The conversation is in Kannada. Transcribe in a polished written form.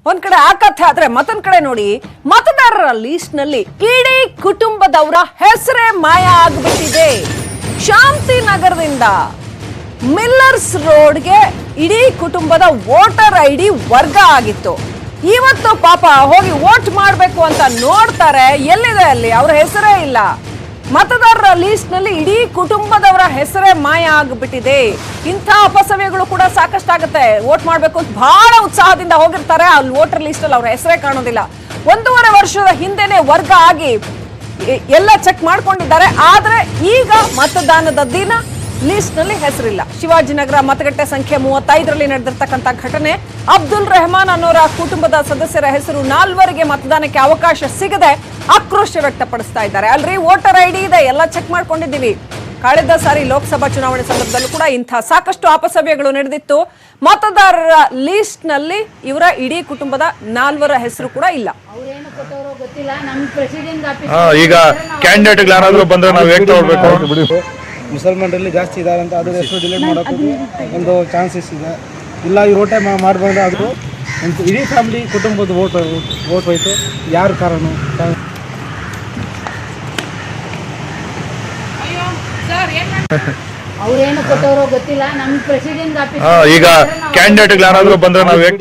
ಒಂದ್ ಕಡೆ ಆ ಕಥೆ ಆದ್ರೆ ಮತ್ತೊಂದ್ ಕಡೆ ನೋಡಿ, ಮತದಾರರ ಲೀಸ್ಟ್ ನಲ್ಲಿ ಇಡೀ ಕುಟುಂಬದವರ ಹೆಸರೇ ಮಾಯ ಆಗ್ಬಿಟ್ಟಿದೆ. ಶಾಂತಿನಗರದಿಂದ ಮಿಲ್ಲರ್ಸ್ ರೋಡ್ಗೆ ಇಡೀ ಕುಟುಂಬದ ವೋಟರ್ ಐಡಿ ವರ್ಗ ಆಗಿತ್ತು. ಇವತ್ತು ಪಾಪ ಹೋಗಿ ವೋಟ್ ಮಾಡ್ಬೇಕು ಅಂತ ನೋಡ್ತಾರೆ, ಎಲ್ಲಿದೆ ಅಲ್ಲಿ ಅವ್ರ ಹೆಸರೇ ಇಲ್ಲ. ಮತದಾರರ ಲೀಸ್ಟ್ ನಲ್ಲಿ ಇಡೀ ಕುಟುಂಬದವರ ಹೆಸರೇ ಮಾಯ ಆಗ್ಬಿಟ್ಟಿದೆ. ಇಂಥ ಅಪಸವ್ಯಗಳು ಕೂಡ ಸಾಕಷ್ಟಾಗುತ್ತೆ. ವೋಟ್ ಮಾಡ್ಬೇಕು ಅಂತ ಬಹಳ ಉತ್ಸಾಹದಿಂದ ಹೋಗಿರ್ತಾರೆ, ಅಲ್ಲಿ ವೋಟರ್ ಲೀಸ್ಟ್ ಅಲ್ಲಿ ಅವ್ರ ಹೆಸರೇ ಕಾಣೋದಿಲ್ಲ. 1.5 ವರ್ಷದ ಹಿಂದೆನೆ ವರ್ಗ ಆಗಿ ಎಲ್ಲ ಚೆಕ್ ಮಾಡ್ಕೊಂಡಿದ್ದಾರೆ. ಆದ್ರೆ ಈಗ ಮತದಾನದ ದಿನ ಲೀಸ್ಟ್ ನಲ್ಲಿ ಹೆಸರಿಲ್ಲ. ಶಿವಾಜಿನಗರ ಮತಗಟ್ಟೆ ಸಂಖ್ಯೆ 35ರಲ್ಲಿ ನಡೆದಿರ್ತಕ್ಕಂಥ ಘಟನೆ. ಅಬ್ದುಲ್ ರೆಹಮಾನ್ ಅನ್ನೋರ ಕುಟುಂಬದ ಸದಸ್ಯರ ಹೆಸರು 4ವರೆಗೆ ಮತದಾನಕ್ಕೆ ಅವಕಾಶ ಸಿಗದೆ ಆಕ್ರೋಶ ವ್ಯಕ್ತಪಡಿಸ್ತಾ ಇದ್ದಾರೆ. ಅಲ್ರಿ ವೋಟರ್ ಐಡಿ ಇದೆ, ಎಲ್ಲ ಚೆಕ್ ಮಾಡ್ಕೊಂಡಿದ್ದೀವಿ. ಕಳೆದ ಸಾರಿ ಲೋಕಸಭಾ ಚುನಾವಣೆ ಸಂದರ್ಭದಲ್ಲೂ ಕೂಡ ಇಂಥ ಸಾಕಷ್ಟು ಅಪಸವ್ಯಗಳು ನಡೆದಿತ್ತು. ಮತದಾರರ ಲೀಸ್ಟ್ ನಲ್ಲಿ ಇವರ ಇಡೀ ಕುಟುಂಬದ 4ವರ ಹೆಸರು ಕೂಡ ಇಲ್ಲ. ಈಗ ಕ್ಯಾಂಡಿಡೇಟ್ ಯಾರಾದ್ರೂ ಬಂದ್ರೆ ನಾವು ಹೇಗೆ ತಗೊಳ್ಬೇಕು? ಮುಸಲ್ಮಾನರಲ್ಲಿ ಜಾಸ್ತಿ ಇದ್ದಾರೆ ಅಂತ ಅದ್ರ ಹೆಸರು ಡಿಲೀಟ್ ಮಾಡೋಕ್ಕೂ ಒಂದು ಚಾನ್ಸಸ್ ಇದೆ. ಇಲ್ಲ ಈ ರೋಟೆ ಮಾಡಬಾರ್ದು, ಅದು ಇಡೀ ಫ್ಯಾಮಿಲಿ ಕುಟುಂಬದ ವೋಟ್ ಹೋಯ್ತು. ಯಾರು ಕಾರಣ? ಅವ್ರೇನು ಕೊಟ್ಟವರೋ ಗೊತ್ತಿಲ್ಲ. ನಮ್ಮ ಪ್ರೆಸಿಡೆಂಟ್ ಆಫೀಸ್ ಈಗ ಕ್ಯಾಂಡಿಡೇಟ್ ಯಾರಾದ್ರೂ ಬಂದ್ರೆ ನಾವು ಹೇಗೆ